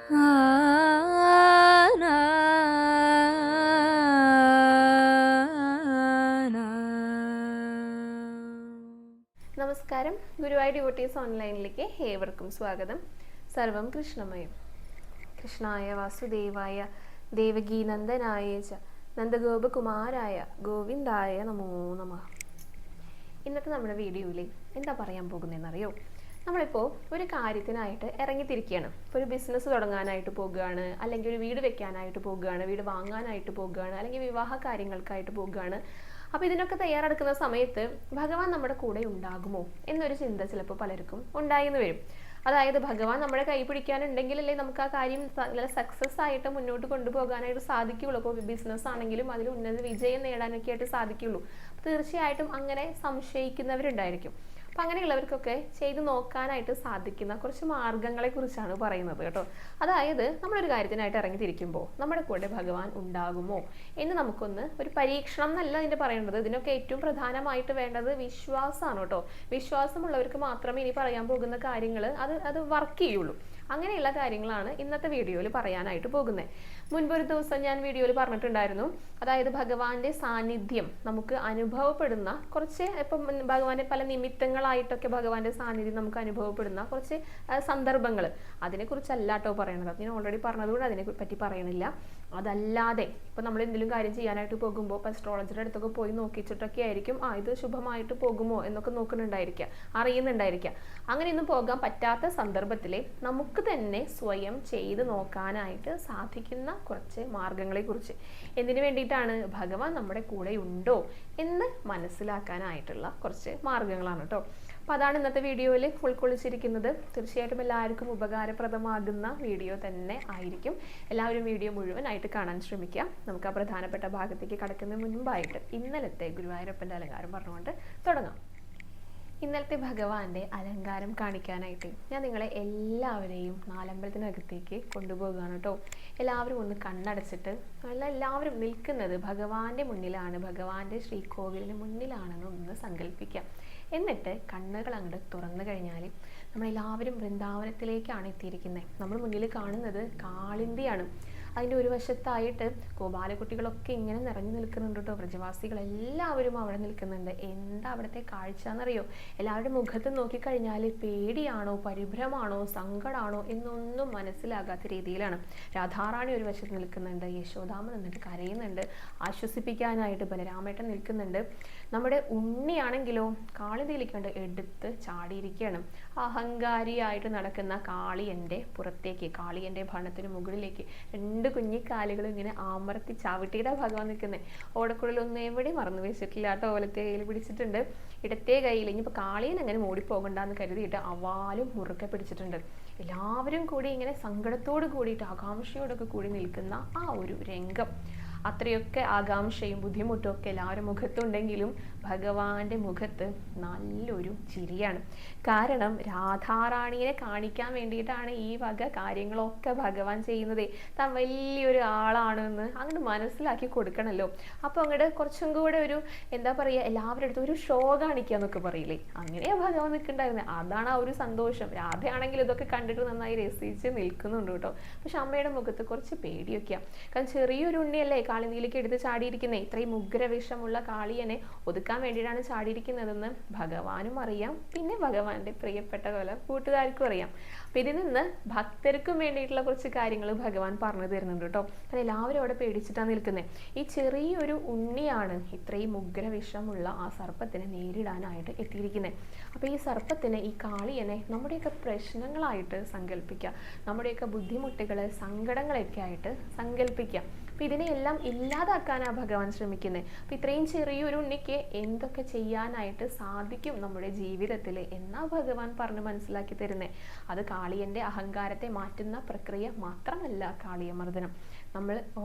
നമസ്കാരം, ഗുരുവായൂർ ഡിവോട്ടീസ് ഓൺലൈനിലേക്ക് ഏവർക്കും സ്വാഗതം. സർവം കൃഷ്ണമയം. കൃഷ്ണായ വാസുദേവായ ദേവകീനന്ദനായ ച നന്ദഗോപകുമാരായ ഗോവിന്ദായ നമോ നമഃ. ഇന്നത്തെ നമ്മുടെ വീഡിയോയിൽ എന്താ പറയാൻ പോകുന്നതെന്നറിയോ? നമ്മളിപ്പോൾ ഒരു കാര്യത്തിനായിട്ട് ഇറങ്ങിത്തിരിക്കുകയാണ്. ഇപ്പോൾ ഒരു ബിസിനസ് തുടങ്ങാനായിട്ട് പോകുകയാണ്, അല്ലെങ്കിൽ ഒരു വീട് വെക്കാനായിട്ട് പോകുകയാണ്, വീട് വാങ്ങാനായിട്ട് പോകുകയാണ്, അല്ലെങ്കിൽ വിവാഹ കാര്യങ്ങൾക്കായിട്ട് പോകുകയാണ്. അപ്പോൾ ഇതിനൊക്കെ തയ്യാറെടുക്കുന്ന സമയത്ത് ഭഗവാൻ നമ്മുടെ കൂടെ ഉണ്ടാകുമോ എന്നൊരു ചിന്ത ചിലപ്പോൾ പലർക്കും ഉണ്ടായിന്ന് വരും. അതായത് ഭഗവാൻ നമ്മുടെ കൈ പിടിക്കാനുണ്ടെങ്കിലല്ലേ നമുക്ക് ആ കാര്യം നല്ല സക്സസ് ആയിട്ട് മുന്നോട്ട് കൊണ്ടുപോകാനായിട്ട് സാധിക്കുകയുള്ളൂ. അപ്പോൾ ബിസിനസ് ആണെങ്കിലും അതിൽ ഉന്നത വിജയം നേടാനൊക്കെ ആയിട്ട് സാധിക്കുകയുള്ളൂ. തീർച്ചയായിട്ടും അങ്ങനെ സംശയിക്കുന്നവരുണ്ടായിരിക്കും. അപ്പം അങ്ങനെയുള്ളവർക്കൊക്കെ ചെയ്ത് നോക്കാനായിട്ട് സാധിക്കുന്ന കുറച്ച് മാർഗങ്ങളെ കുറിച്ചാണ് പറയുന്നത് കേട്ടോ. അതായത് നമ്മളൊരു കാര്യത്തിനായിട്ട് ഇറങ്ങിത്തിരിക്കുമ്പോൾ നമ്മുടെ കൂടെ ഭഗവാൻ ഉണ്ടാകുമോ എന്ന് നമുക്കൊന്ന് ഒരു പരീക്ഷണം എന്നല്ല ഇതിൻ്റെ പറയേണ്ടത്. ഇതിനൊക്കെ ഏറ്റവും പ്രധാനമായിട്ട് വേണ്ടത് വിശ്വാസമാണ് കേട്ടോ. വിശ്വാസമുള്ളവർക്ക് മാത്രമേ ഇനി പറയാൻ പോകുന്ന കാര്യങ്ങൾ അത് വർക്ക് ചെയ്യുള്ളൂ. അങ്ങനെയുള്ള കാര്യങ്ങളാണ് ഇന്നത്തെ വീഡിയോയിൽ പറയാനായിട്ട് പോകുന്നത്. മുൻപൊരു ദിവസം ഞാൻ വീഡിയോയിൽ പറഞ്ഞിട്ടുണ്ടായിരുന്നു, അതായത് ഭഗവാന്റെ സാന്നിധ്യം നമുക്ക് അനുഭവപ്പെടുന്ന കുറച്ച്, ഇപ്പം ഭഗവാന്റെ പല നിമിത്തങ്ങളായിട്ടൊക്കെ ഭഗവാന്റെ സാന്നിധ്യം നമുക്ക് അനുഭവപ്പെടുന്ന കുറച്ച് സന്ദർഭങ്ങൾ, അതിനെക്കുറിച്ചല്ല കേട്ടോ പറയണത്. ഞാൻ ഓൾറെഡി പറഞ്ഞതുകൊണ്ട് അതിനെ പറ്റി പറയണില്ല. അതല്ലാതെ ഇപ്പം നമ്മൾ എന്തെങ്കിലും കാര്യം ചെയ്യാനായിട്ട് പോകുമ്പോൾ ഇപ്പം അസ്ട്രോളജറുടെ അടുത്തൊക്കെ പോയി നോക്കിച്ചിട്ടൊക്കെ ആയിരിക്കും ഇത് ശുഭമായിട്ട് പോകുമോ എന്നൊക്കെ നോക്കുന്നുണ്ടായിരിക്കുക, അറിയുന്നുണ്ടായിരിക്കുക. അങ്ങനെയൊന്നും പോകാൻ പറ്റാത്ത സന്ദർഭത്തിൽ നമുക്ക് തന്നെ സ്വയം ചെയ്ത് നോക്കാനായിട്ട് സാധിക്കുന്ന കുറച്ച് മാർഗങ്ങളെ കുറിച്ച്, എന്തിനു വേണ്ടിയിട്ടാണ്? ഭഗവാൻ നമ്മുടെ കൂടെ ഉണ്ടോ എന്ന് മനസ്സിലാക്കാനായിട്ടുള്ള കുറച്ച് മാർഗങ്ങളാണ് കേട്ടോ. അപ്പോൾ അതാണ് ഇന്നത്തെ വീഡിയോയിൽ ഉൾക്കൊള്ളിച്ചിരിക്കുന്നത്. തീർച്ചയായിട്ടും എല്ലാവർക്കും ഉപകാരപ്രദമാകുന്ന വീഡിയോ തന്നെ ആയിരിക്കും. എല്ലാവരും വീഡിയോ മുഴുവനായിട്ട് കാണാൻ ശ്രമിക്കുക. നമുക്ക് ആ പ്രധാനപ്പെട്ട ഭാഗത്തേക്ക് കടക്കുന്നതിന് മുൻപായിട്ട് ഇന്നലത്തെ ഗുരുവായൂരപ്പൻ്റെ അലങ്കാരം പറഞ്ഞുകൊണ്ട് തുടങ്ങാം. ഇന്നലത്തെ ഭഗവാന്റെ അലങ്കാരം കാണിക്കാനായിട്ട് ഞാൻ നിങ്ങളെ എല്ലാവരെയും നാലമ്പലത്തിനകത്തേക്ക് കൊണ്ടുപോകുകയാണ് കേട്ടോ. എല്ലാവരും ഒന്ന് കണ്ണടച്ചിട്ട് എല്ലാവരും നിൽക്കുന്നത് ഭഗവാന്റെ മുന്നിലാണ്, ഭഗവാന്റെ ശ്രീകോവിലിന് മുന്നിലാണെന്ന് ഒന്ന് സങ്കല്പിക്കാം. എന്നിട്ട് കണ്ണുകൾ അങ്ങോട്ട് തുറന്നു കഴിഞ്ഞാൽ നമ്മളെല്ലാവരും വൃന്ദാവനത്തിലേക്കാണ് എത്തിയിരിക്കുന്നത്. നമ്മൾ മുന്നിൽ കാണുന്നത് കാളിന്തിയാണ്. അതിൻ്റെ ഒരു വശത്തായിട്ട് ഗോപാലകുട്ടികളൊക്കെ ഇങ്ങനെ നിറഞ്ഞു നിൽക്കുന്നുണ്ട് കേട്ടോ. വ്രജവാസികളെല്ലാവരും അവിടെ നിൽക്കുന്നുണ്ട്. എന്താ അവിടുത്തെ കാഴ്ച എന്നറിയോ? എല്ലാവരുടെ മുഖത്ത് നോക്കിക്കഴിഞ്ഞാൽ പേടിയാണോ, പരിഭ്രമാണോ, സങ്കടമാണോ എന്നൊന്നും മനസ്സിലാകാത്ത രീതിയിലാണ്. രാധാറാണി ഒരു വശത്ത് നിൽക്കുന്നുണ്ട്, യശോദാമ്മ നിന്നിട്ട് കരയുന്നുണ്ട്, ആശ്വസിപ്പിക്കാനായിട്ട് ബലരാമേട്ടൻ നിൽക്കുന്നുണ്ട്. നമ്മുടെ ഉണ്ണിയാണെങ്കിലോ കാളിന്തിയിലേക്കൊണ്ട് എടുത്ത് ചാടിയിരിക്കുകയാണ്. അഹങ്കാരിയായിട്ട് നടക്കുന്ന കാളിയൻ്റെ പുറത്തേക്ക്, കാളിയൻ്റെ ഭരണത്തിന് മുകളിലേക്ക് രണ്ട് കുഞ്ഞിക്കാലുകളും ഇങ്ങനെ അമർത്തി ചവിട്ടിയിട്ടാ ഭഗവാൻ നിൽക്കുന്നത്. ഓടക്കുഴലൊന്നും എവിടെയും മറന്നു വെച്ചിട്ടില്ല കേട്ടോ. ഓലത്തെ കയ്യിൽ പിടിച്ചിട്ടുണ്ട്, ഇടത്തെ കയ്യിൽ. ഇനിയിപ്പോൾ കാളിയൻ അങ്ങനെ ഓടിപ്പോകണ്ടെന്ന് കരുതിയിട്ട് അവാലും മുറുക്കെ പിടിച്ചിട്ടുണ്ട്. എല്ലാവരും കൂടി ഇങ്ങനെ സങ്കടത്തോട് കൂടിയിട്ട് ആകാംക്ഷയോടൊക്കെ കൂടി നിൽക്കുന്ന ആ ഒരു രംഗം, അത്രയൊക്കെ ആകാംക്ഷയും ബുദ്ധിമുട്ടും ഒക്കെ എല്ലാവരും മുഖത്തുണ്ടെങ്കിലും ഭഗവാന്റെ മുഖത്ത് നല്ലൊരു ചിരിയാണ്. കാരണം രാധാറാണിയെ കാണിക്കാൻ വേണ്ടിയിട്ടാണ് ഈ വക കാര്യങ്ങളൊക്കെ ഭഗവാൻ ചെയ്യുന്നത്. താൻ വലിയൊരു ആളാണെന്ന് അങ്ങോട്ട് മനസ്സിലാക്കി കൊടുക്കണമല്ലോ. അപ്പോൾ അങ്ങോട്ട് കുറച്ചും കൂടെ ഒരു എന്താ പറയുക, എല്ലാവരുടെ അടുത്തും ഒരു ഷോ കാണിക്കുക എന്നൊക്കെ പറയില്ലേ, അങ്ങനെയാണ് ഭഗവാൻ നിൽക്കുന്നുണ്ടായിരുന്നത്. അതാണ് ആ ഒരു സന്തോഷം. രാധയാണെങ്കിൽ ഇതൊക്കെ കണ്ടിട്ട് നന്നായി രസിച്ച് നിൽക്കുന്നുണ്ട് കേട്ടോ. പക്ഷെ അമ്മയുടെ മുഖത്ത് കുറച്ച് പേടിയൊക്കെയാണ്. കാരണം ചെറിയൊരു ഉണ്ണിയല്ലേ കാളിന്തിയിലേക്ക് എടുത്ത് ചാടിയിരിക്കുന്നത്. ഇത്രയും ഉഗ്രവിഷമുള്ള കാളിയനെ ഒതുക്കാൻ വേണ്ടിയിട്ടാണ് ചാടിയിരിക്കുന്നതെന്ന് ഭഗവാനും അറിയാം, പിന്നെ ഭഗവാന്റെ പ്രിയപ്പെട്ട പോലെ കൂട്ടുകാർക്കും അറിയാം. അപ്പം ഇതിൽ നിന്ന് ഭക്തർക്കും വേണ്ടിയിട്ടുള്ള കുറച്ച് കാര്യങ്ങൾ ഭഗവാൻ പറഞ്ഞു തരുന്നുണ്ട് കേട്ടോ. അപ്പം എല്ലാവരും അവിടെ പേടിച്ചിട്ടാണ് നിൽക്കുന്നത്. ഈ ചെറിയൊരു ഉണ്ണിയാണ് ഇത്രയും ഉഗ്രവിഷമുള്ള ആ സർപ്പത്തിനെ നേരിടാനായിട്ട് എത്തിയിരിക്കുന്നത്. അപ്പോൾ ഈ സർപ്പത്തിനെ, ഈ കാളിയനെ നമ്മുടെയൊക്കെ പ്രശ്നങ്ങളായിട്ട് സങ്കല്പിക്കുക, നമ്മുടെയൊക്കെ ബുദ്ധിമുട്ടുകൾ, സങ്കടങ്ങളൊക്കെ ആയിട്ട് സങ്കല്പിക്കുക. അപ്പം ഇതിനെയെല്ലാം ഇല്ലാതാക്കാനാണ് ഭഗവാൻ ശ്രമിക്കുന്നത്. അപ്പം ഇത്രയും ചെറിയൊരു ഉണ്ണിക്ക് എന്തൊക്കെ ചെയ്യാനായിട്ട് സാധിക്കും നമ്മുടെ ജീവിതത്തിൽ എന്നാ ഭഗവാൻ പറഞ്ഞ് മനസ്സിലാക്കി തരുന്നത്. അത് കാളിയൻ്റെ അഹങ്കാരത്തെ മാറ്റുന്ന പ്രക്രിയ മാത്രമല്ല കാളിയമർദ്ദനം. നമ്മൾ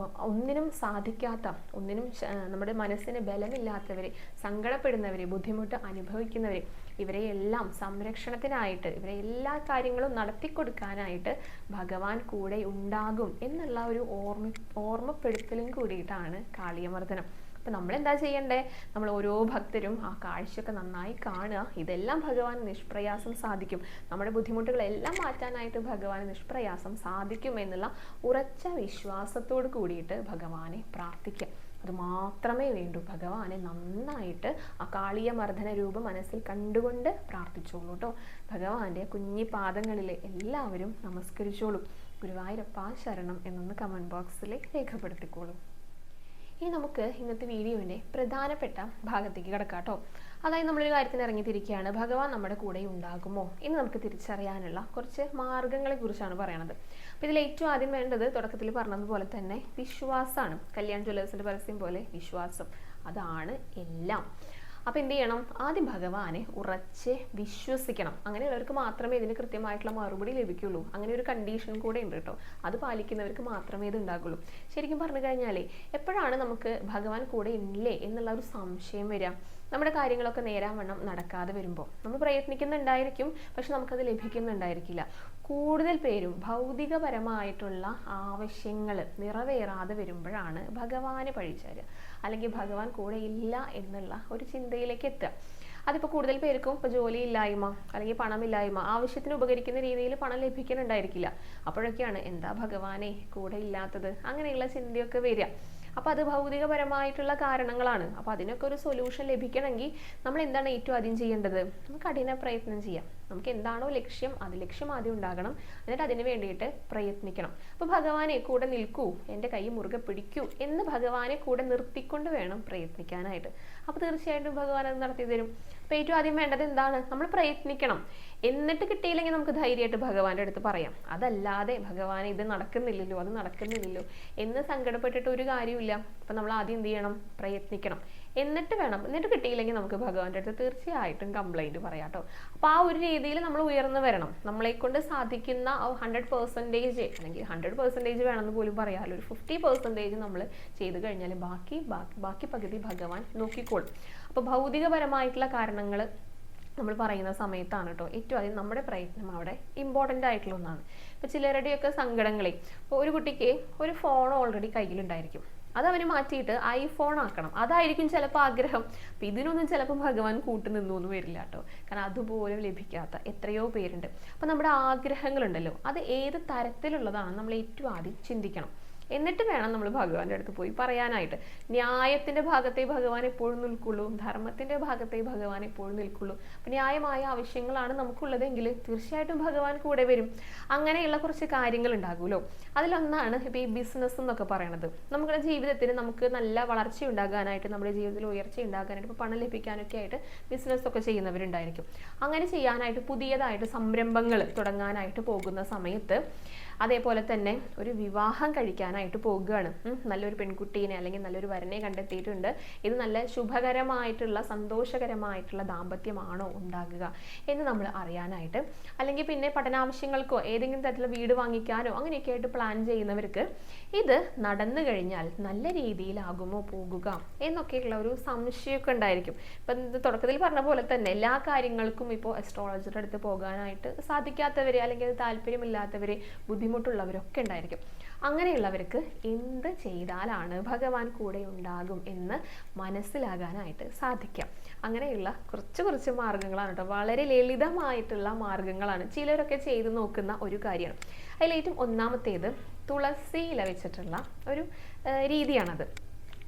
ഒന്നിനും സാധിക്കാത്ത, ഒന്നിനും നമ്മുടെ മനസ്സിന് ബലമില്ലാത്തവരെ, സങ്കടപ്പെടുന്നവരെ, ബുദ്ധിമുട്ട് അനുഭവിക്കുന്നവരെ, ഇവരെയെല്ലാം സംരക്ഷണത്തിനായിട്ട്, ഇവരെ എല്ലാ കാര്യങ്ങളും നടത്തിക്കൊടുക്കാനായിട്ട് ഭഗവാൻ കൂടെ ഉണ്ടാകും എന്നുള്ള ഒരു ഓർമ്മപ്പെടുത്തലും കൂടിയിട്ടാണ് കാളിയമർദ്ദനം. അപ്പം നമ്മളെന്താ ചെയ്യണ്ടേ? നമ്മൾ ഓരോ ഭക്തരും ആ കാഴ്ചയൊക്കെ നന്നായി കാണുക. ഇതെല്ലാം ഭഗവാൻ നിഷ്പ്രയാസം സാധിക്കും, നമ്മുടെ ബുദ്ധിമുട്ടുകളെല്ലാം മാറ്റാനായിട്ട് ഭഗവാന് നിഷ്പ്രയാസം സാധിക്കും എന്നുള്ള ഉറച്ച വിശ്വാസത്തോട് കൂടിയിട്ട് ഭഗവാനെ പ്രാർത്ഥിക്കുക. അത് മാത്രമേ വേണ്ടൂ. ഭഗവാനെ നന്നായിട്ട് ആ കാളിയ മർദ്ദന രൂപം മനസ്സിൽ കണ്ടുകൊണ്ട് പ്രാർത്ഥിച്ചോളൂ കേട്ടോ. ഭഗവാന്റെ കുഞ്ഞി പാദങ്ങളിൽ എല്ലാവരും നമസ്കരിച്ചോളൂ. ഗുരുവായൂരപ്പ ശരണം എന്നൊന്ന് കമൻറ്റ് ബോക്സിൽ രേഖപ്പെടുത്തിക്കോളൂ. ഇനി നമുക്ക് ഇന്നത്തെ വീഡിയോയുടെ പ്രധാനപ്പെട്ട ഭാഗത്തേക്ക് കിടക്കാം കേട്ടോ. അതായത് നമ്മളൊരു കാര്യത്തിന് ഇറങ്ങിത്തിരിക്കുകയാണ്, ഭഗവാൻ നമ്മുടെ കൂടെ ഉണ്ടാകുമോ എന്ന് നമുക്ക് തിരിച്ചറിയാനുള്ള കുറച്ച് മാർഗങ്ങളെ കുറിച്ചാണ് പറയണത്. അപ്പോൾ ഇതിൽ ഏറ്റവും ആദ്യം വേണ്ടത് തുടക്കത്തിൽ പറഞ്ഞതുപോലെ തന്നെ വിശ്വാസമാണ്. കല്യാൺ ജ്വല്ലേഴ്സിൻ്റെ പരസ്യം പോലെ വിശ്വാസം, അതാണ് എല്ലാം. അപ്പോൾ എന്ത് ചെയ്യണം? ആദ്യം ഭഗവാനെ ഉറച്ച് വിശ്വസിക്കണം. അങ്ങനെയുള്ളവർക്ക് മാത്രമേ ഇതിന് കൃത്യമായിട്ടുള്ള മറുപടി ലഭിക്കുള്ളൂ. അങ്ങനെ ഒരു കണ്ടീഷൻ കൂടെ ഉണ്ട് കേട്ടോ. അത് പാലിക്കുന്നവർക്ക് മാത്രമേ ഇത് ഉണ്ടാകുള്ളൂ. ശരിക്കും പറഞ്ഞു കഴിഞ്ഞാലേ എപ്പോഴാണ് നമുക്ക് ഭഗവാൻ കൂടെ ഇല്ലേ എന്നുള്ള ഒരു സംശയം വരിക? നമ്മുടെ കാര്യങ്ങളൊക്കെ നേരാവണ്ണം നടക്കാതെ വരുമ്പോൾ. നമ്മൾ പ്രയത്നിക്കുന്നുണ്ടായിരിക്കും, പക്ഷെ നമുക്കത് ലഭിക്കുന്നുണ്ടായിരിക്കില്ല. കൂടുതൽ പേരും ഭൗതികപരമായിട്ടുള്ള ആവശ്യങ്ങൾ നിറവേറാതെ വരുമ്പോഴാണ് ഭഗവാനെ പഴിച്ചാരുക, അല്ലെങ്കിൽ ഭഗവാൻ കൂടെ ഇല്ല എന്നുള്ള ഒരു ചിന്തയിലേക്ക് എത്തുക. അതിപ്പോൾ കൂടുതൽ പേർക്കും ഇപ്പോൾ ജോലിയില്ലായ്മ അല്ലെങ്കിൽ പണമില്ലായ്മ, ആവശ്യത്തിന് ഉപകരിക്കുന്ന രീതിയിൽ പണം ലഭിക്കുന്നുണ്ടായിരിക്കില്ല. അപ്പോഴൊക്കെയാണ് എന്താ ഭഗവാനെ കൂടെ ഇല്ലാത്തത്, അങ്ങനെയുള്ള ചിന്തയൊക്കെ വരിക. അപ്പോൾ അത് ഭൗതികപരമായിട്ടുള്ള കാരണങ്ങളാണ്. അപ്പോൾ അതിനൊക്കെ ഒരു സൊല്യൂഷൻ ലഭിക്കണമെങ്കിൽ നമ്മൾ എന്താണ് ഏറ്റവും ആദ്യം ചെയ്യേണ്ടത്? നമുക്ക് കഠിന പ്രയത്നം ചെയ്യാം. നമുക്ക് എന്താണോ ലക്ഷ്യം, അത് ലക്ഷ്യം ആദ്യം ഉണ്ടാകണം. എന്നിട്ട് അതിന് വേണ്ടിയിട്ട് പ്രയത്നിക്കണം. അപ്പോൾ ഭഗവാനെ കൂടെ നിൽക്കൂ, എൻ്റെ കൈ മുറുകെ പിടിക്കൂ എന്ന് ഭഗവാനെ കൂടെ നിർത്തിക്കൊണ്ട് വേണം പ്രയത്നിക്കാനായിട്ട്. അപ്പോൾ തീർച്ചയായിട്ടും ഭഗവാൻ അത് നടത്തി തരും. അപ്പോൾ ഏറ്റവും ആദ്യം വേണ്ടത് എന്താണ്? നമ്മൾ പ്രയത്നിക്കണം. എന്നിട്ട് കിട്ടിയില്ലെങ്കിൽ നമുക്ക് ധൈര്യമായിട്ട് ഭഗവാന്റെ അടുത്ത് പറയാം. അതല്ലാതെ ഭഗവാനെ ഇത് നടക്കുന്നില്ലല്ലോ, അത് നടക്കുന്നില്ലല്ലോ എന്ന് സങ്കടപ്പെട്ടിട്ട് ഒരു കാര്യമില്ല. അപ്പം നമ്മൾ ആദ്യം എന്ത് ചെയ്യണം? പ്രയത്നിക്കണം. എന്നിട്ട് കിട്ടിയില്ലെങ്കിൽ നമുക്ക് ഭഗവാന്റെ അടുത്ത് തീർച്ചയായിട്ടും കംപ്ലൈൻറ്റ് പറയാം കേട്ടോ. അപ്പോൾ ആ ഒരു രീതിയിൽ നമ്മൾ ഉയർന്നു വരണം. നമ്മളെ കൊണ്ട് സാധിക്കുന്ന 100% അല്ലെങ്കിൽ 100% വേണമെന്ന് പോലും പറയാമല്ലോ, ഒരു 50% നമ്മൾ ചെയ്തു കഴിഞ്ഞാൽ ബാക്കി പകുതി ഭഗവാൻ നോക്കിക്കോളും. അപ്പോൾ ഭൗതികപരമായിട്ടുള്ള കാരണങ്ങൾ നമ്മൾ പറയുന്ന സമയത്താണ് കേട്ടോ ഏറ്റവും ആദ്യം നമ്മുടെ പ്രയത്നം അവിടെ ഇമ്പോർട്ടൻ്റ് ആയിട്ടുള്ള ഒന്നാണ്. ഇപ്പോൾ ചിലരുടെയൊക്കെ സങ്കടങ്ങളെ, ഇപ്പോൾ ഒരു കുട്ടിക്ക് ഒരു ഫോൺ ഓൾറെഡി കയ്യിലുണ്ടായിരിക്കും, അത് അവന് മാറ്റിയിട്ട് ഐഫോൺ ആക്കണം, അതായിരിക്കും ചിലപ്പോൾ ആഗ്രഹം. അപ്പം ഇതിനൊന്നും ചിലപ്പോൾ ഭഗവാൻ കൂട്ടു നിന്നൊന്നും വരില്ല കേട്ടോ. കാരണം അതുപോലെ ലഭിക്കാത്ത എത്രയോ പേരുണ്ട്. അപ്പം നമ്മുടെ ആഗ്രഹങ്ങളുണ്ടല്ലോ, അത് ഏത് തരത്തിലുള്ളതാണ് നമ്മൾ ഏറ്റവും ആദ്യം ചിന്തിക്കണം. എന്നിട്ട് വേണം നമ്മൾ ഭഗവാന്റെ അടുത്ത് പോയി പറയാനായിട്ട്. ന്യായത്തിന്റെ ഭാഗത്തേ ഭഗവാൻ എപ്പോഴും നിൽക്കുള്ളൂ, ധർമ്മത്തിന്റെ ഭാഗത്തേ ഭഗവാൻ എപ്പോഴും നിൽക്കുള്ളൂ. അപ്പം ന്യായമായ ആവശ്യങ്ങളാണ് നമുക്കുള്ളതെങ്കിൽ തീർച്ചയായിട്ടും ഭഗവാൻ കൂടെ വരും. അങ്ങനെയുള്ള കുറച്ച് കാര്യങ്ങൾ ഉണ്ടാകുമല്ലോ. അതിലൊന്നാണ് ഇപ്പോൾ ഈ ബിസിനസ് എന്നൊക്കെ പറയണത്. നമ്മുടെ ജീവിതത്തിന് നമുക്ക് നല്ല വളർച്ച ഉണ്ടാകാനായിട്ട്, നമ്മുടെ ജീവിതത്തിൽ ഉയർച്ച ഉണ്ടാകാനായിട്ട്, ഇപ്പോൾ പണം ലഭിക്കാനൊക്കെ ആയിട്ട് ബിസിനസ്സൊക്കെ ചെയ്യുന്നവരുണ്ടായിരിക്കും. അങ്ങനെ ചെയ്യാനായിട്ട് പുതിയതായിട്ട് സംരംഭങ്ങൾ തുടങ്ങാനായിട്ട് പോകുന്ന സമയത്ത്, അതേപോലെ തന്നെ ഒരു വിവാഹം കഴിക്കാനായിട്ട് പോകുകയാണ്, നല്ലൊരു പെൺകുട്ടീനെ അല്ലെങ്കിൽ നല്ലൊരു വരനെ കണ്ടെത്തിയിട്ടുണ്ട്, ഇത് നല്ല ശുഭകരമായിട്ടുള്ള സന്തോഷകരമായിട്ടുള്ള ദാമ്പത്യമാണോ ഉണ്ടാകുക എന്ന് നമ്മൾ അറിയാനായിട്ട്, അല്ലെങ്കിൽ പിന്നെ പഠനാവശ്യങ്ങൾക്കോ ഏതെങ്കിലും തരത്തിലുള്ള വീട് വാങ്ങിക്കാനോ അങ്ങനെയൊക്കെ ആയിട്ട് പ്ലാൻ ചെയ്യുന്നവർക്ക് ഇത് നടന്നു കഴിഞ്ഞാൽ നല്ല രീതിയിലാകുമോ പോകുക എന്നൊക്കെയുള്ള ഒരു സംശയമൊക്കെ ഉണ്ടായിരിക്കും. ഇപ്പം തുടക്കത്തിൽ പറഞ്ഞ പോലെ തന്നെ എല്ലാ കാര്യങ്ങൾക്കും ഇപ്പോൾ അസ്ട്രോളജറുടെ അടുത്ത് പോകാനായിട്ട് സാധിക്കാത്തവർ അല്ലെങ്കിൽ അത് താല്പര്യമില്ലാത്തവർ, ബുദ്ധിമുട്ടുള്ളവരൊക്കെ ഉണ്ടായിരിക്കും. അങ്ങനെയുള്ളവർക്ക് എന്ത് ചെയ്താലാണ് ഭഗവാൻ കൂടെ ഉണ്ടാകും എന്ന് മനസ്സിലാകാനായിട്ട് സാധിക്കാം. അങ്ങനെയുള്ള കുറച്ച് മാർഗങ്ങളാണ് കേട്ടോ. വളരെ ലളിതമായിട്ടുള്ള മാർഗങ്ങളാണ്, ചിലരൊക്കെ ചെയ്തു നോക്കുന്ന ഒരു കാര്യമാണ്. അതിലേറ്റവും ഒന്നാമത്തേത് തുളസി ഇല വെച്ചിട്ടുള്ള ഒരു രീതിയാണത്.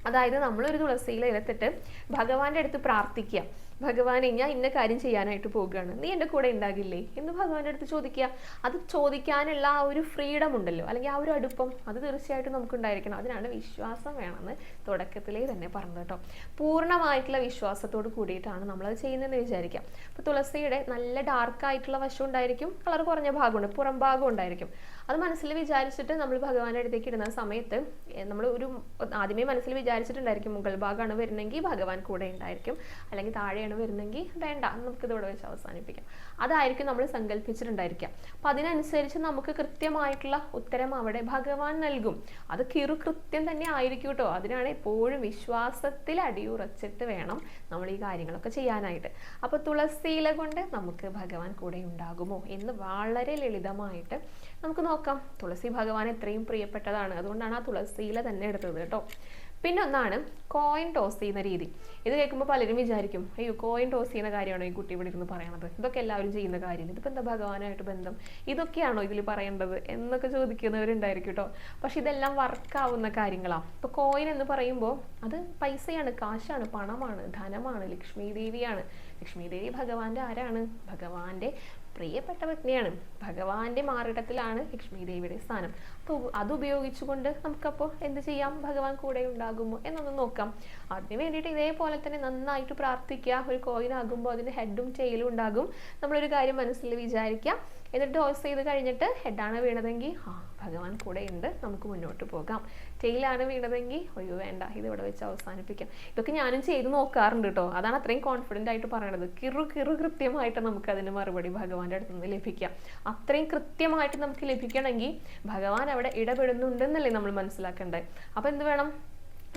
അതായത് നമ്മളൊരു തുളസി ഇല എടുത്തിട്ട് ഭഗവാന്റെ അടുത്ത് പ്രാർത്ഥിക്കുക, ഭഗവാനെ ഞാൻ ഇന്ന കാര്യം ചെയ്യാനായിട്ട് പോകുകയാണ്, നീ എൻ്റെ കൂടെ ഉണ്ടാകില്ലേ എന്ന് ഭഗവാന്റെ അടുത്ത് ചോദിക്കുക. അത് ചോദിക്കാനുള്ള ആ ഒരു ഫ്രീഡം ഉണ്ടല്ലോ, അല്ലെങ്കിൽ ആ ഒരു അടുപ്പം, അത് തീർച്ചയായിട്ടും നമുക്കുണ്ടായിരിക്കണം. അതിനാണ് വിശ്വാസം വേണമെന്ന് തുടക്കത്തിലേ തന്നെ പറഞ്ഞത് കേട്ടോ. പൂർണ്ണമായിട്ടുള്ള വിശ്വാസത്തോട് കൂടിയിട്ടാണ് നമ്മളത് ചെയ്യുന്നതെന്ന് വിചാരിക്കാം. അപ്പോൾ തുളസിയുടെ നല്ല ഡാർക്കായിട്ടുള്ള വശം ഉണ്ടായിരിക്കും, കളർ കുറഞ്ഞ ഭാഗമുണ്ട്, പുറം ഭാഗം ഉണ്ടായിരിക്കും. അത് മനസ്സിൽ വിചാരിച്ചിട്ട് നമ്മൾ ഭഗവാന്റെ അടുത്തേക്ക് ഇടുന്ന സമയത്ത് നമ്മൾ ആദ്യമേ മനസ്സിൽ വിചാരിച്ചിട്ടുണ്ടായിരിക്കും മുകൾ ഭാഗമാണ് വരുന്നെങ്കിൽ ഭഗവാൻ കൂടെ ഉണ്ടായിരിക്കും, അല്ലെങ്കിൽ താഴെയാണ് വരുന്നെങ്കിൽ വേണ്ട, നമുക്ക് ഇതോടെ വെച്ച് അവസാനിപ്പിക്കാം, അതായിരിക്കും നമ്മൾ സങ്കല്പിച്ചിട്ടുണ്ടായിരിക്കാം. അപ്പം അതിനനുസരിച്ച് നമുക്ക് കൃത്യമായിട്ടുള്ള ഉത്തരം അവിടെ ഭഗവാൻ നൽകും. അത് കൃത്യം തന്നെ ആയിരിക്കും കേട്ടോ. അതിനാണ് എപ്പോഴും വിശ്വാസത്തിൽ അടിയുറച്ചിട്ട് വേണം നമ്മൾ ഈ കാര്യങ്ങളൊക്കെ ചെയ്യാനായിട്ട്. അപ്പോൾ തുളസിയില കൊണ്ട് നമുക്ക് ഭഗവാൻ കൂടെ ഉണ്ടാകുമോ എന്ന് വളരെ ലളിതമായിട്ട് നമുക്ക് നോക്കാം. തുളസി ഭഗവാൻ എത്രയും പ്രിയപ്പെട്ടതാണ്, അതുകൊണ്ടാണ് ആ തുളസിയില തന്നെ എടുത്തത് കേട്ടോ. പിന്നെ ഒന്നാണ് കോയിൻ ടോസ് ചെയ്യുന്ന രീതി. ഇത് കേൾക്കുമ്പോൾ പലരും വിചാരിക്കും, അയ്യോ കോയിൻ ടോസ് ചെയ്യുന്ന കാര്യമാണോ ഈ കുട്ടി ഇവിടെ ഇരുന്ന് പറയണത്, ഇതൊക്കെ എല്ലാവരും ചെയ്യുന്ന കാര്യം, ഇതിപ്പോൾ എന്താ ഭഗവാനായിട്ട് ബന്ധം, ഇതൊക്കെയാണോ ഇതിൽ പറയേണ്ടത് എന്നൊക്കെ ചോദിക്കുന്നവരുണ്ടായിരിക്കും കേട്ടോ. പക്ഷെ ഇതെല്ലാം വർക്കാവുന്ന കാര്യങ്ങളാണ്. ഇപ്പോൾ കോയിൻ എന്ന് പറയുമ്പോൾ അത് പൈസയാണ്, കാശാണ്, പണമാണ്, ധനമാണ്, ലക്ഷ്മി ദേവിയാണ്. ലക്ഷ്മി ദേവി ഭഗവാന്റെ ആരാണ്? ഭഗവാന്റെ പ്രിയപ്പെട്ട പത്നിയാണ്. ഭഗവാന്റെ മാറിടത്തിലാണ് ലക്ഷ്മി ദേവിയുടെ സ്ഥാനം. അപ്പോൾ അത് ഉപയോഗിച്ചുകൊണ്ട് നമുക്കപ്പോൾ എന്ത് ചെയ്യാം? ഭഗവാൻ കൂടെ ഉണ്ടാകുമോ എന്നൊന്ന് നോക്കാം. അതിന് വേണ്ടിയിട്ട് ഇതേപോലെ തന്നെ നന്നായിട്ട് പ്രാർത്ഥിക്കുക. ഒരു കോയിൻ ആകുമ്പോൾ അതിന് ഹെഡും ടെയിലും ഉണ്ടാകും. നമ്മളൊരു കാര്യം മനസ്സിൽ വിചാരിക്കാം. എന്നിട്ട് ടോസ് ചെയ്ത് കഴിഞ്ഞിട്ട് ഹെഡാണ് വീണതെങ്കിൽ ഭഗവാൻ കൂടെ ഉണ്ട്, നമുക്ക് മുന്നോട്ട് പോകാം. ടെയിലാണ് വീണതെങ്കിൽ അയ്യോ വേണ്ട, ഇത് ഇവിടെ വെച്ച് അവസാനിപ്പിക്കാം. ഇതൊക്കെ ഞാനും ചെയ്ത് നോക്കാറുണ്ട് കേട്ടോ. അതാണ് അത്രയും കോൺഫിഡൻ്റ് ആയിട്ട് പറയണത്. കിറു കൃത്യമായിട്ട് നമുക്ക് അതിന് മറുപടി ഭഗവാന്റെ അടുത്ത് നിന്ന് ലഭിക്കാം. അത്രയും കൃത്യമായിട്ട് നമുക്ക് ലഭിക്കണമെങ്കിൽ ഭഗവാൻ അവിടെ ഇടപെടുന്നുണ്ടെന്നല്ലേ നമ്മൾ മനസ്സിലാക്കേണ്ടത്. അപ്പം എന്ത് വേണം?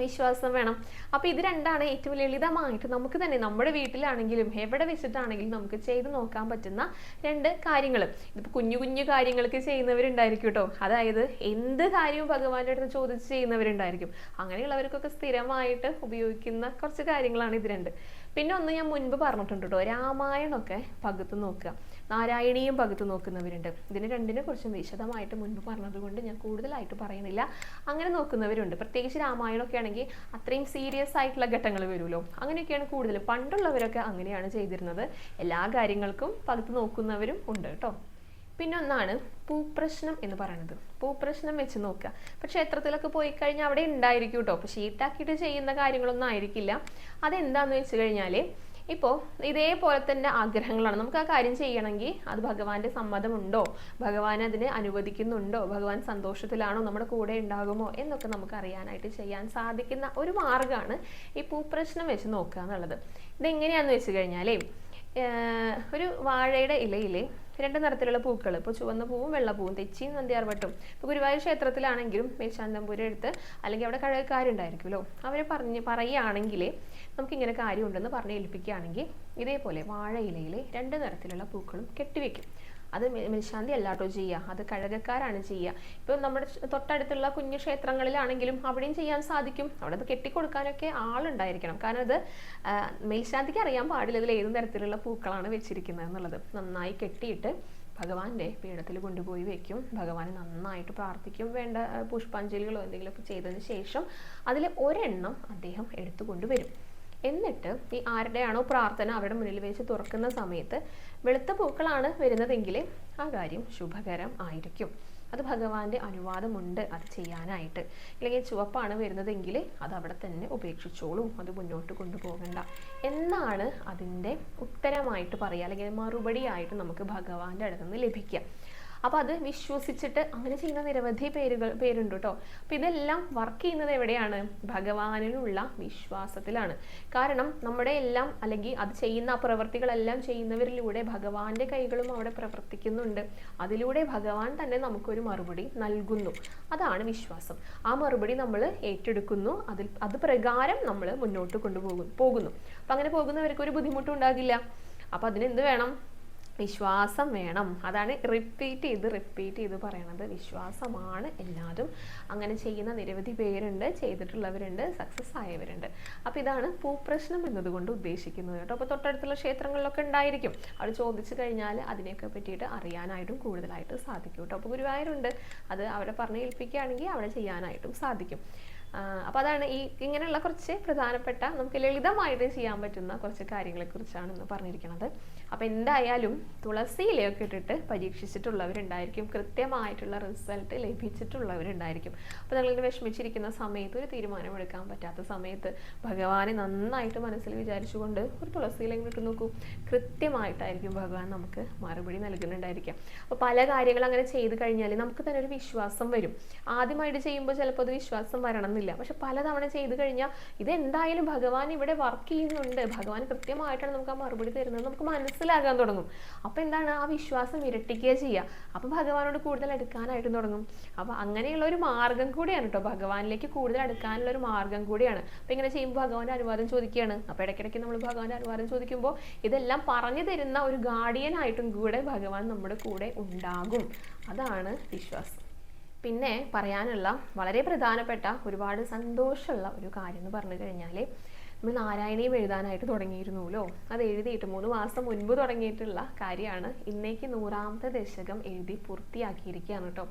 വിശ്വാസം വേണം. അപ്പോൾ ഇത് രണ്ടാണ് ഏറ്റവും ലളിതമായിട്ട് നമുക്ക് തന്നെ നമ്മുടെ വീട്ടിലാണെങ്കിലും എവിടെ വെച്ചിട്ടാണെങ്കിലും നമുക്ക് ചെയ്ത് നോക്കാൻ പറ്റുന്ന രണ്ട് കാര്യങ്ങൾ. ഇതിപ്പോൾ കുഞ്ഞു കുഞ്ഞു കാര്യങ്ങൾക്ക് ചെയ്യുന്നവരുണ്ടായിരിക്കും കേട്ടോ. അതായത് എന്ത് കാര്യവും ഭഗവാന്റെ അടുത്ത് ചോദിച്ച് ചെയ്യുന്നവരുണ്ടായിരിക്കും. അങ്ങനെയുള്ളവർക്കൊക്കെ സ്ഥിരമായിട്ട് ഉപയോഗിക്കുന്ന കുറച്ച് കാര്യങ്ങളാണ് ഇത് രണ്ട്. പിന്നെ ഒന്ന് ഞാൻ മുൻപ് പറഞ്ഞിട്ടുണ്ട് കേട്ടോ, രാമായണമൊക്കെ പകുത്ത് നോക്കുക, നാരായണീയം പകുത്ത് നോക്കുന്നവരുണ്ട്. ഇതിന് രണ്ടിനെ കുറിച്ചും വിശദമായിട്ട് മുൻപ് പറഞ്ഞതുകൊണ്ട് ഞാൻ കൂടുതലായിട്ട് പറയുന്നില്ല. അങ്ങനെ നോക്കുന്നവരുണ്ട്. പ്രത്യേകിച്ച് രാമായണമൊക്കെ ആണെങ്കിൽ അത്രയും സീരിയസ് ആയിട്ടുള്ള ഘട്ടങ്ങൾ വരുമല്ലോ. അങ്ങനെയൊക്കെയാണ് കൂടുതലും. പണ്ടുള്ളവരൊക്കെ അങ്ങനെയാണ് ചെയ്തിരുന്നത്. എല്ലാ കാര്യങ്ങൾക്കും പകുത്ത് നോക്കുന്നവരും ഉണ്ട് കേട്ടോ. പിന്നെ ഒന്നാണ് പൂപ്രശ്നം എന്ന് പറയുന്നത്. പൂപ്രശ്നം വെച്ച് നോക്കുക. ഇപ്പോൾ ക്ഷേത്രത്തിലൊക്കെ പോയി കഴിഞ്ഞാൽ അവിടെ ഉണ്ടായിരിക്കും കേട്ടോ. അപ്പോൾ ഷീട്ടാക്കിയിട്ട് ചെയ്യുന്ന കാര്യങ്ങളൊന്നും ആയിരിക്കില്ല. അതെന്താണെന്ന് വെച്ച് കഴിഞ്ഞാൽ ഇപ്പോൾ ഇതേപോലെ തന്നെ ആഗ്രഹങ്ങളാണ്. നമുക്ക് ആ കാര്യം ചെയ്യണമെങ്കിൽ അത് ഭഗവാന്റെ സമ്മതമുണ്ടോ, ഭഗവാൻ അതിനെ അനുവദിക്കുന്നുണ്ടോ, ഭഗവാൻ സന്തോഷത്തിലാണോ, നമ്മുടെ കൂടെ ഉണ്ടാകുമോ എന്നൊക്കെ നമുക്ക് അറിയാനായിട്ട് ചെയ്യാൻ സാധിക്കുന്ന ഒരു മാർഗ്ഗമാണ് ഈ പൂപ്രശ്നം വെച്ച് നോക്കുക എന്നുള്ളത്. ഇതെങ്ങനെയാണെന്ന് വെച്ച് കഴിഞ്ഞാൽ ഒരു വാഴയുടെ ഇലയിൽ രണ്ട് നിറത്തിലുള്ള പൂക്കൾ, ഇപ്പോൾ ചുവന്ന പൂവും വെള്ളപ്പൂവും, തെച്ചിയും നന്ദ്യാർവട്ടും. ഇപ്പോൾ ഗുരുവായൂർ ക്ഷേത്രത്തിലാണെങ്കിലും മേൽശാന്തംപുരം എടുത്ത് അല്ലെങ്കിൽ അവിടെ കഴകക്കാരുണ്ടായിരിക്കുമല്ലോ, അവരെ പറയുകയാണെങ്കിൽ നമുക്കിങ്ങനെ കാര്യമുണ്ടെന്ന് പറഞ്ഞ് ഏൽപ്പിക്കുകയാണെങ്കിൽ ഇതേപോലെ വാഴയിലയിൽ രണ്ട് നിറത്തിലുള്ള പൂക്കളും കെട്ടിവെക്കും. അത് മേൽശാന്തി അല്ലാട്ടോ ചെയ്യുക, അത് കഴകക്കാരാണ് ചെയ്യുക. ഇപ്പോൾ നമ്മുടെ തൊട്ടടുത്തുള്ള കുഞ്ഞു ക്ഷേത്രങ്ങളിലാണെങ്കിലും അവിടെയും ചെയ്യാൻ സാധിക്കും. അവിടെ അത് കെട്ടിക്കൊടുക്കാനൊക്കെ ആളുണ്ടായിരിക്കണം. കാരണം അത് മേൽശാന്തിക്ക് അറിയാൻ പാടില്ല ഇതിൽ ഏത് തരത്തിലുള്ള പൂക്കളാണ് വെച്ചിരിക്കുന്നത് എന്നുള്ളത്. നന്നായി കെട്ടിയിട്ട് ഭഗവാന്റെ പീഠത്തിൽ കൊണ്ടുപോയി വെക്കും. ഭഗവാനെ നന്നായിട്ട് പ്രാർത്ഥിക്കും. വേണ്ട പുഷ്പാഞ്ജലികളോ എന്തെങ്കിലുമൊക്കെ ചെയ്തതിന് ശേഷം അതിൽ ഒരെണ്ണം അദ്ദേഹം എടുത്തു കൊണ്ടുവരും. എന്നിട്ട് ഈ ആരുടെയാണോ പ്രാർത്ഥന അവരുടെ മുന്നിൽ വെച്ച് തുറക്കുന്ന സമയത്ത് വെളുത്ത പൂക്കളാണ് വരുന്നതെങ്കിൽ ആ കാര്യം ശുഭകരം ആയിരിക്കും. അത് ഭഗവാന്റെ അനുവാദമുണ്ട് അത് ചെയ്യാനായിട്ട്. അല്ലെങ്കിൽ ചുവപ്പാണ് വരുന്നതെങ്കിൽ അത് അവിടെ തന്നെ ഉപേക്ഷിച്ചോളൂ, അത് മുന്നോട്ട് കൊണ്ടുപോകണ്ട എന്നാണ് അതിൻ്റെ ഉത്തരമായിട്ട് പറയുക, അല്ലെങ്കിൽ മറുപടിയായിട്ട് നമുക്ക് ഭഗവാന്റെ അടുത്ത് നിന്ന് ലഭിക്കുക. അപ്പോൾ അത് വിശ്വസിച്ചിട്ട് അങ്ങനെ ചെയ്യുന്ന നിരവധി പേരുണ്ട് കേട്ടോ. അപ്പോൾ ഇതെല്ലാം വർക്ക് ചെയ്യുന്നത് എവിടെയാണ്? ഭഗവാനിലുള്ള വിശ്വാസത്തിലാണ്. കാരണം നമ്മുടെ എല്ലാം അല്ലെങ്കിൽ അത് ചെയ്യുന്ന ആ പ്രവൃത്തികളെല്ലാം ചെയ്യുന്നവരിലൂടെ ഭഗവാന്റെ കൈകളും അവിടെ പ്രവർത്തിക്കുന്നുണ്ട്. അതിലൂടെ ഭഗവാൻ തന്നെ നമുക്കൊരു മറുപടി നൽകുന്നു. അതാണ് വിശ്വാസം. ആ മറുപടി നമ്മൾ ഏറ്റെടുക്കുന്നു. അത് പ്രകാരം നമ്മൾ മുന്നോട്ട് പോകുന്നു. അപ്പം അങ്ങനെ പോകുന്നവർക്ക് ഒരു ബുദ്ധിമുട്ടും ഉണ്ടാകില്ല. അപ്പം അതിനെന്ത് വേണം? വിശ്വാസം വേണം. അതാണ് റിപ്പീറ്റ് ചെയ്ത് പറയണത്. വിശ്വാസമാണ് എല്ലാതും. അങ്ങനെ ചെയ്യുന്ന നിരവധി പേരുണ്ട്, ചെയ്തിട്ടുള്ളവരുണ്ട്, സക്സസ് ആയവരുണ്ട്. അപ്പോൾ ഇതാണ് പൂപ്രശ്നം എന്നതുകൊണ്ട് ഉദ്ദേശിക്കുന്നത് കേട്ടോ. അപ്പോൾ തൊട്ടടുത്തുള്ള ക്ഷേത്രങ്ങളിലൊക്കെ ഉണ്ടായിരിക്കും. അവിടെ ചോദിച്ചു കഴിഞ്ഞാൽ അതിനെയൊക്കെ പറ്റിയിട്ട് അറിയാനായിട്ടും കൂടുതലായിട്ട് സാധിക്കും കേട്ടോ. അപ്പോൾ ഗുരുവായൂരുണ്ട്, അത് അവരെ പറഞ്ഞ് ഏൽപ്പിക്കുകയാണെങ്കിൽ അവിടെ ചെയ്യാനായിട്ടും സാധിക്കും. അപ്പോൾ അതാണ് ഇങ്ങനെയുള്ള കുറച്ച് പ്രധാനപ്പെട്ട നമുക്ക് ലളിതമായിട്ട് ചെയ്യാൻ പറ്റുന്ന കുറച്ച് കാര്യങ്ങളെക്കുറിച്ചാണ് ഇന്ന് പറഞ്ഞിരിക്കുന്നത്. അപ്പോൾ എന്തായാലും തുളസി ഇലയൊക്കെ ഇട്ടിട്ട് പരീക്ഷിച്ചിട്ടുള്ളവരുണ്ടായിരിക്കും, കൃത്യമായിട്ടുള്ള റിസൾട്ട് ലഭിച്ചിട്ടുള്ളവരുണ്ടായിരിക്കും. അപ്പോൾ നിങ്ങളിങ്ങനെ വിഷമിച്ചിരിക്കുന്ന സമയത്ത്, ഒരു തീരുമാനമെടുക്കാൻ പറ്റാത്ത സമയത്ത് ഭഗവാനെ നന്നായിട്ട് മനസ്സിൽ വിചാരിച്ചുകൊണ്ട് ഒരു തുളസി ഇല ഇട്ട് നോക്കൂ. കൃത്യമായിട്ടായിരിക്കും ഭഗവാൻ നമുക്ക് മറുപടി നൽകുന്നുണ്ടായിരിക്കാം. അപ്പോൾ പല കാര്യങ്ങൾ അങ്ങനെ ചെയ്ത് കഴിഞ്ഞാൽ നമുക്ക് തന്നെ ഒരു വിശ്വാസം വരും. ആദ്യമായിട്ട് ചെയ്യുമ്പോൾ ചിലപ്പോൾ അത് വിശ്വാസം വരണം, പക്ഷെ പലതവണ ചെയ്തു കഴിഞ്ഞാൽ ഇതെന്തായാലും ഭഗവാൻ ഇവിടെ വർക്ക് ചെയ്യുന്നുണ്ട്, ഭഗവാൻ കൃത്യമായിട്ടാണ് നമുക്ക് ആ മറുപടി തരുന്നത് നമുക്ക് മനസ്സിലാകാൻ തുടങ്ങും. അപ്പോൾ എന്താണ്? ആ വിശ്വാസം ഇരട്ടിക്കുക ചെയ്യുക. അപ്പോൾ ഭഗവാനോട് കൂടുതൽ അടുക്കാനായിട്ട് തുടങ്ങും. അപ്പോൾ അങ്ങനെയുള്ള ഒരു മാർഗം കൂടിയാണ് കേട്ടോ, ഭഗവാനിലേക്ക് കൂടുതൽ അടുക്കാനുള്ള ഒരു മാർഗം കൂടിയാണ്. അപ്പോൾ ഇങ്ങനെ ചെയ്യുമ്പോൾ ഭഗവാന്റെ അനുവാദം ചോദിക്കുകയാണ്. അപ്പോൾ ഇടയ്ക്കിടയ്ക്ക് നമ്മൾ ഭഗവാന്റെ അനുവാദം ചോദിക്കുമ്പോൾ ഇതെല്ലാം പറഞ്ഞു തരുന്ന ഒരു ഗാർഡിയൻ ആയിട്ടും കൂടെ ഭഗവാൻ നമ്മുടെ കൂടെ ഉണ്ടാകും. അതാണ് വിശ്വാസം. പിന്നെ പറയാനുള്ള വളരെ പ്രധാനപ്പെട്ട ഒരുപാട് സന്തോഷമുള്ള ഒരു കാര്യം എന്ന് പറഞ്ഞു കഴിഞ്ഞാൽ, നമ്മൾ നാരായണീയം എഴുതാനായിട്ട് തുടങ്ങിയിരുന്നല്ലോ. അത് എഴുതിയിട്ട് 3 മാസം മുൻപ് തുടങ്ങിയിട്ടുള്ള കാര്യമാണ്. ഇന്നേക്ക് 100ാമത്തെ ദശകം എഴുതി പൂർത്തിയാക്കിയിരിക്കുകയാണ് കേട്ടോ.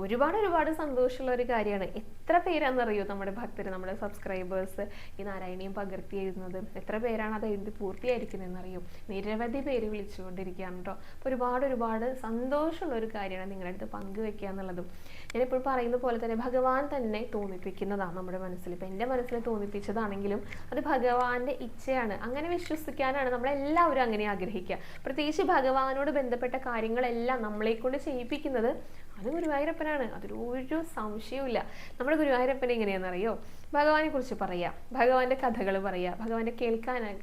ഒരുപാട് സന്തോഷമുള്ള ഒരു കാര്യമാണ്. എത്ര പേരാണെന്നറിയോ നമ്മുടെ ഭക്തർ, നമ്മുടെ സബ്സ്ക്രൈബേഴ്സ് ഈ നാരായണീയം പകർത്തി എഴുതുന്നത്? എത്ര പേരാണ് അത് എഴുതി പൂർത്തിയായിരിക്കുന്നതെന്നറിയോ? നിരവധി പേര് വിളിച്ചുകൊണ്ടിരിക്കുകയാണ് കേട്ടോ. അപ്പോൾ ഒരുപാട് സന്തോഷമുള്ള ഒരു കാര്യമാണ് നിങ്ങളുടെ അടുത്ത് പങ്കുവെക്കുക എന്നുള്ളതും. ഞാനിപ്പോൾ പറയുന്ന പോലെ തന്നെ ഭഗവാൻ തന്നെ തോന്നിപ്പിക്കുന്നതാണ് നമ്മുടെ മനസ്സിൽ. ഇപ്പം എൻ്റെ മനസ്സിൽ തോന്നിപ്പിച്ചതാണെങ്കിലും അത് ഭഗവാന്റെ ഇച്ഛയാണ്. അങ്ങനെ വിശ്വസിക്കാനാണ് നമ്മളെല്ലാവരും അങ്ങനെ ആഗ്രഹിക്കുക. പ്രത്യേകിച്ച് ഭഗവാനോട് ബന്ധപ്പെട്ട കാര്യങ്ങളെല്ലാം നമ്മളെ കൊണ്ട് ചെയ്യിപ്പിക്കുന്നത് അത് ഗുരുവായൂരപ്പനാണ്. അതിലൊരു സംശയവുമില്ല. നമ്മുടെ ഗുരുവായൂരപ്പൻ എങ്ങനെയാണെന്നറിയോ? ഭഗവാനെ കുറിച്ച് പറയുക, ഭഗവാന്റെ കഥകൾ പറയുക, ഭഗവാന്റെ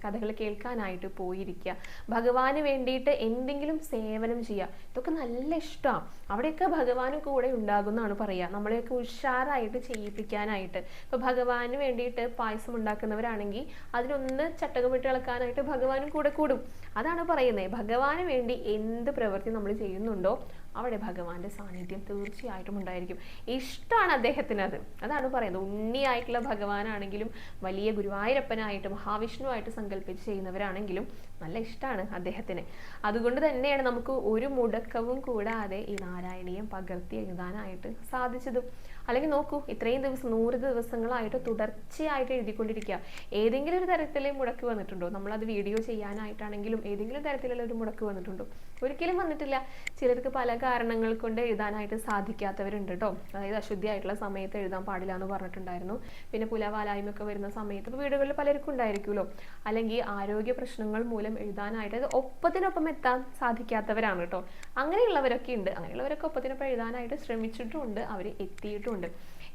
കഥകൾ കേൾക്കാനായിട്ട് പോയിരിക്കുക, ഭഗവാന് വേണ്ടിയിട്ട് എന്തെങ്കിലും സേവനം ചെയ്യുക. ഇതൊക്കെ നല്ല ഇഷ്ടമാണ്. അവിടെയൊക്കെ ഭഗവാനും കൂടെ ഉണ്ടാകുന്നതാണ് പറയുക, നമ്മളെയൊക്കെ ഉഷാറായിട്ട് ചെയ്യിപ്പിക്കാനായിട്ട്. ഇപ്പോൾ ഭഗവാന് വേണ്ടിയിട്ട് പായസം ഉണ്ടാക്കുന്നവരാണെങ്കിൽ അതിനൊന്ന് ചട്ടകമിട്ട് ഇളക്കാനായിട്ട് ഭഗവാനും കൂടെ കൂടും. അതാണ് പറയുന്നത്. ഭഗവാന് വേണ്ടി എന്ത് പ്രവൃത്തി നമ്മൾ ചെയ്യുന്നുണ്ടോ അവിടെ ഭഗവാന്റെ സാന്നിധ്യം തീർച്ചയായിട്ടും ഉണ്ടായിരിക്കും. ഇഷ്ടമാണ് അദ്ദേഹത്തിന് അത്. അതാണ് പറയുന്നത്. ഉണ്ണിയായിട്ടുള്ള ഭഗവാനാണെങ്കിലും വലിയ ഗുരുവായൂരപ്പനായിട്ട് മഹാവിഷ്ണുവായിട്ട് സങ്കല്പിച്ച് ചെയ്യുന്നവരാണെങ്കിലും നല്ല ഇഷ്ടമാണ് അദ്ദേഹത്തിന്. അതുകൊണ്ട് തന്നെയാണ് നമുക്ക് ഒരു മുടക്കവും കൂടാതെ ഈ നാരായണീയം പകർത്തി എഴുതാനായിട്ട് സാധിച്ചതും. അല്ലെങ്കിൽ നോക്കൂ, ഇത്രയും ദിവസം 100 ദിവസങ്ങളായിട്ട് തുടർച്ചയായിട്ട് എഴുതിക്കൊണ്ടിരിക്കുക. ഏതെങ്കിലും ഒരു തരത്തിൽ മുടക്ക് വന്നിട്ടുണ്ടോ? നമ്മളത് വീഡിയോ ചെയ്യാനായിട്ടാണെങ്കിലും ഏതെങ്കിലും തരത്തിലുള്ള ഒരു മുടക്ക് വന്നിട്ടുണ്ടോ? ഒരിക്കലും വന്നിട്ടില്ല. ചിലർക്ക് പല കാരണങ്ങൾ കൊണ്ട് എഴുതാനായിട്ട് സാധിക്കാത്തവരുണ്ട് കേട്ടോ. അതായത് അശുദ്ധിയായിട്ടുള്ള സമയത്ത് എഴുതാൻ പാടില്ല എന്ന് പറഞ്ഞിട്ടുണ്ടായിരുന്നു. പിന്നെ പുലവാലായ്മയൊക്കെ വരുന്ന സമയത്ത് ഇപ്പോൾ വീടുകളിൽ പലർക്കും ഉണ്ടായിരിക്കുമല്ലോ. അല്ലെങ്കിൽ ആരോഗ്യ പ്രശ്നങ്ങൾ മൂലം എഴുതാനായിട്ട് ഒപ്പത്തിനൊപ്പം എത്താൻ സാധിക്കാത്തവരാണ് കേട്ടോ. അങ്ങനെയുള്ളവരൊക്കെ ഉണ്ട്. അങ്ങനെയുള്ളവരൊക്കെ ഒപ്പത്തിനൊപ്പം എഴുതാനായിട്ട് ശ്രമിച്ചിട്ടുമുണ്ട്, അവർ എത്തിയിട്ടുമുണ്ട്.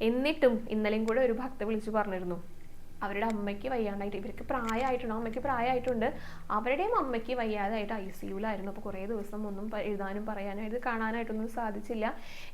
എന്നിട്ടും ഇന്നലെയും കൂടെ ഒരു ഭക്ത വിളിച്ചു പറഞ്ഞിരുന്നു, അവരുടെ അമ്മയ്ക്ക് വയ്യാണ്ടായിട്ട്, ഇവർക്ക് പ്രായമായിട്ടുണ്ട്, അമ്മയ്ക്ക് പ്രായമായിട്ടുണ്ട്, അവരുടെയും അമ്മയ്ക്ക് വയ്യാതായിട്ട് ICUലായിരുന്നു. അപ്പോൾ കുറേ ദിവസം ഒന്നും എഴുതാനും പറയാനായിട്ട് കാണാനായിട്ടൊന്നും സാധിച്ചില്ല.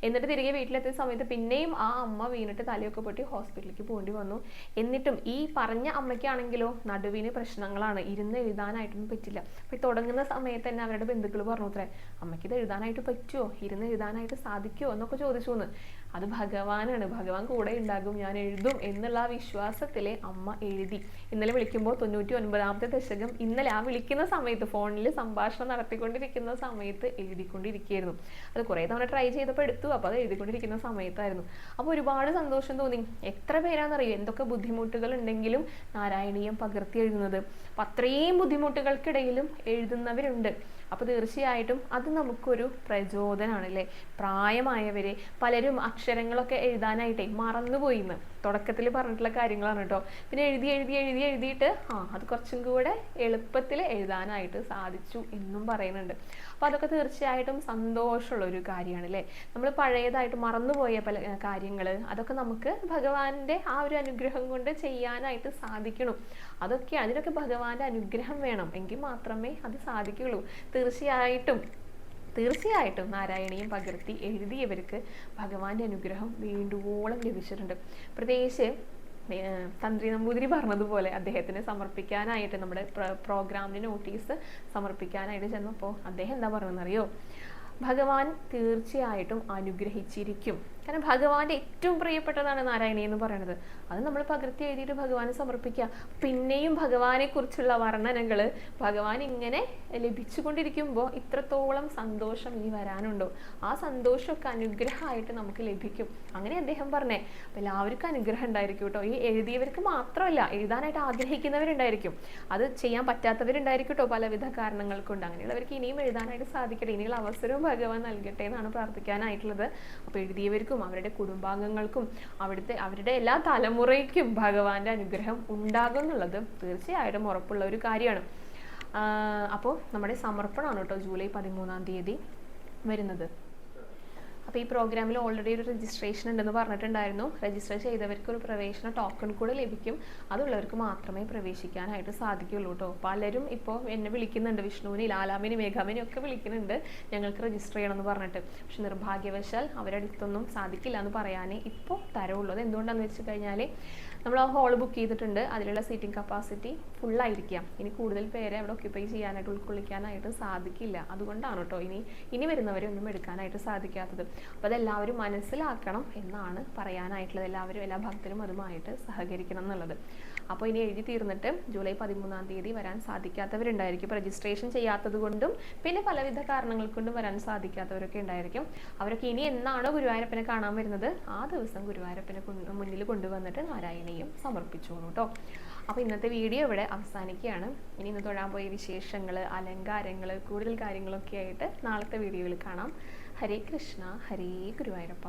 എന്നിട്ട് തിരികെ വീട്ടിലെത്തിയ സമയത്ത് പിന്നെയും ആ അമ്മ വീണിട്ട് തലയൊക്കെ പൊട്ടി ഹോസ്പിറ്റലിലേക്ക് പോകേണ്ടി വന്നു. എന്നിട്ടും ഈ പറഞ്ഞ അമ്മയ്ക്കാണെങ്കിലോ നടുവിന് പ്രശ്നങ്ങളാണ്, ഇരുന്ന് എഴുതാനായിട്ടൊന്നും പറ്റില്ല. അപ്പോൾ തുടങ്ങുന്ന സമയത്ത് തന്നെ അവരുടെ ബന്ധുക്കൾ പറഞ്ഞു അത്രേ, അമ്മയ്ക്ക് ഇത് എഴുതാനായിട്ട് പറ്റുമോ, ഇരുന്ന് എഴുതാനായിട്ട് സാധിക്കുമോ എന്നൊക്കെ ചോദിച്ചു എന്ന്. അത് ഭഗവാനാണ്, ഭഗവാൻ കൂടെ ഉണ്ടാകും, ഞാൻ എഴുതും എന്നുള്ള ആ വിശ്വാസത്തിലെ അമ്മ എഴുതി. ഇന്നലെ വിളിക്കുമ്പോൾ 99ാമത്തെ ദശകം ഇന്നലെ ആ വിളിക്കുന്ന സമയത്ത് ഫോണിൽ സംഭാഷണം നടത്തിക്കൊണ്ടിരിക്കുന്ന സമയത്ത് എഴുതിക്കൊണ്ടിരിക്കുകയായിരുന്നു. അത് കുറേ തവണ ട്രൈ ചെയ്തപ്പോൾ എടുത്തു. അപ്പോൾ അത് എഴുതിക്കൊണ്ടിരിക്കുന്ന സമയത്തായിരുന്നു. അപ്പോൾ ഒരുപാട് സന്തോഷം തോന്നി. എത്ര പേരാണെന്നറിയോ എന്തൊക്കെ ബുദ്ധിമുട്ടുകൾ ഉണ്ടെങ്കിലും നാരായണീയം പകർത്തി എഴുതുന്നത്. അപ്പം അത്രയും ബുദ്ധിമുട്ടുകൾക്കിടയിലും എഴുതുന്നവരുണ്ട്. അപ്പോൾ തീർച്ചയായിട്ടും അത് നമുക്കൊരു പ്രചോദനമാണ് അല്ലേ. പ്രായമായവരെ പലരും അക്ഷരങ്ങളൊക്കെ എഴുതാനായിട്ടേ മറന്നുപോയിന്ന് തുടക്കത്തിൽ പറഞ്ഞിട്ടുള്ള കാര്യങ്ങളാണ് കേട്ടോ. പിന്നെ എഴുതിയിട്ട് അത് കുറച്ചും കൂടെ എളുപ്പത്തിൽ എഴുതാനായിട്ട് സാധിച്ചു എന്നും പറയുന്നുണ്ട്. അപ്പോൾ അതൊക്കെ തീർച്ചയായിട്ടും സന്തോഷമുള്ള ഒരു കാര്യമാണ് അല്ലേ. നമ്മൾ പഴയതായിട്ട് മറന്നുപോയ പല കാര്യങ്ങൾ അതൊക്കെ നമുക്ക് ഭഗവാന്റെ ആ ഒരു അനുഗ്രഹം കൊണ്ട് ചെയ്യാനായിട്ട് സാധിക്കണം. അതിനൊക്കെ ഭഗവാന്റെ അനുഗ്രഹം വേണം, എങ്കിൽ മാത്രമേ അത് സാധിക്കുകയുള്ളൂ. തീർച്ചയായിട്ടും നാരായണീയം പകർത്തി എഴുതിയവർക്ക് ഭഗവാന്റെ അനുഗ്രഹം വീണ്ടുവോളം ലഭിച്ചിട്ടുണ്ട്. പ്രത്യേകിച്ച് തന്ത്രി നമ്പൂതിരി പറഞ്ഞതുപോലെ അദ്ദേഹത്തിന് സമർപ്പിക്കാനായിട്ട് നമ്മുടെ പ്രോഗ്രാമിന് നോട്ടീസ് സമർപ്പിക്കാനായിട്ട് ചെന്നപ്പോൾ അദ്ദേഹം എന്താ പറഞ്ഞതെന്നറിയോ? ഭഗവാൻ തീർച്ചയായിട്ടും അനുഗ്രഹിച്ചിരിക്കും. കാരണം ഭഗവാന്റെ ഏറ്റവും പ്രിയപ്പെട്ടതാണ് നാരായണീയം എന്ന് പറയുന്നത്. അത് നമ്മൾ പകർത്തി എഴുതിയിട്ട് ഭഗവാന് സമർപ്പിക്കുക. പിന്നെയും ഭഗവാനെ കുറിച്ചുള്ള വർണ്ണനകൾ ഭഗവാൻ ഇങ്ങനെ ലഭിച്ചുകൊണ്ടിരിക്കുമ്പോൾ ഇത്രത്തോളം സന്തോഷം ഇനി വരാനുണ്ടോ? ആ സന്തോഷമൊക്കെ അനുഗ്രഹമായിട്ട് നമുക്ക് ലഭിക്കും. അങ്ങനെ അദ്ദേഹം പറഞ്ഞേ. അപ്പം എല്ലാവർക്കും അനുഗ്രഹം ഉണ്ടായിരിക്കും കേട്ടോ. ഈ എഴുതിയവർക്ക് മാത്രമല്ല, എഴുതാനായിട്ട് ആഗ്രഹിക്കുന്നവരുണ്ടായിരിക്കും, അത് ചെയ്യാൻ പറ്റാത്തവരുണ്ടായിരിക്കും കേട്ടോ, പലവിധ കാരണങ്ങൾ കൊണ്ട്. അങ്ങനെയുള്ളവർക്ക് ഇനിയും എഴുതാനായിട്ട് സാധിക്കട്ടെ, ഇനിയുള്ള അവസരവും ഭഗവാൻ നൽകട്ടെ എന്നാണ് പ്രാർത്ഥിക്കാനായിട്ടുള്ളത്. അപ്പോൾ എഴുതിയവർക്കും അവരുടെ കുടുംബാംഗങ്ങൾക്കും അവരുടെ എല്ലാ തലമുറയ്ക്കും ഭഗവാന്റെ അനുഗ്രഹം ഉണ്ടാകും എന്നുള്ളത് തീർച്ചയായിട്ടും ഉറപ്പുള്ള ഒരു കാര്യമാണ്. അപ്പോൾ നമ്മുടെ സമർപ്പണമാണ് കേട്ടോ ജൂലൈ 13-ാം തീയതി വരുന്നത്. അപ്പോൾ ഈ പ്രോഗ്രാമിൽ ഓൾറെഡി ഒരു രജിസ്ട്രേഷൻ ഉണ്ടെന്ന് പറഞ്ഞിട്ടുണ്ടായിരുന്നു. രജിസ്റ്റർ ചെയ്തവർക്ക് ഒരു പ്രവേശന ടോക്കൺ കൂടെ ലഭിക്കും. അതുള്ളവർക്ക് മാത്രമേ പ്രവേശിക്കാനായിട്ട് സാധിക്കുള്ളൂ കേട്ടോ. പലരും ഇപ്പോൾ എന്നെ വിളിക്കുന്നുണ്ട്, വിഷ്ണുവിനെ, ലാലാമിനെ, മേഘാമിനെ ഒക്കെ വിളിക്കുന്നുണ്ട് ഞങ്ങൾക്ക് രജിസ്റ്റർ ചെയ്യണമെന്ന് പറഞ്ഞിട്ട്. പക്ഷെ നിർഭാഗ്യവശാൽ അവരുടെ അടുത്തൊന്നും സാധിക്കില്ല എന്ന് പറയാനേ ഇപ്പോൾ തരവുള്ളൂ. അത് എന്തുകൊണ്ടാണെന്ന് വെച്ച് കഴിഞ്ഞാൽ നമ്മൾ ആ ഹോൾ ബുക്ക് ചെയ്തിട്ടുണ്ട്, അതിലുള്ള സീറ്റിംഗ് കപ്പാസിറ്റി ഫുള്ളായിരിക്കാം. ഇനി കൂടുതൽ പേരെ അവിടെ ഓക്യുപ്പൈ ചെയ്യാനായിട്ട് ഉൾക്കൊള്ളിക്കാനായിട്ട് സാധിക്കില്ല. അതുകൊണ്ടാണ് കേട്ടോ ഇനി വരുന്നവരെ ഒന്നും എടുക്കാനായിട്ട് സാധിക്കാത്തത്. അപ്പോൾ അതെല്ലാവരും മനസ്സിലാക്കണം എന്നാണ് പറയാനായിട്ടുള്ളത്. എല്ലാ ഭക്തരും അതുമായിട്ട് സഹകരിക്കണം എന്നുള്ളത്. അപ്പോൾ ഇനി എഴുതി തീർന്നിട്ട് ജൂലൈ 13-ാം തീയതി വരാൻ സാധിക്കാത്തവരുണ്ടായിരിക്കും. ഇപ്പോൾ രജിസ്ട്രേഷൻ ചെയ്യാത്തത് കൊണ്ടും പിന്നെ പലവിധ കാരണങ്ങൾ കൊണ്ടും വരാൻ സാധിക്കാത്തവരൊക്കെ ഉണ്ടായിരിക്കും. അവരൊക്കെ ഇനി എന്നാണോ ഗുരുവായൂരപ്പനെ കാണാൻ വരുന്നത് ആ ദിവസം ഗുരുവായൂരപ്പനെ മുന്നിൽ കൊണ്ടുവന്നിട്ട് നാരായണീയം സമർപ്പിച്ചോളൂ കേട്ടോ. അപ്പോൾ ഇന്നത്തെ വീഡിയോ ഇവിടെ അവസാനിക്കുകയാണ്. ഇനി ഇന്ന് തൊഴാൻ പോയ വിശേഷങ്ങൾ, അലങ്കാരങ്ങൾ, കൂടുതൽ കാര്യങ്ങളൊക്കെ ആയിട്ട് നാളത്തെ വീഡിയോയിൽ കാണാം. ഹരേ കൃഷ്ണ, ഹരേ ഗുരുവായൂരപ്പ.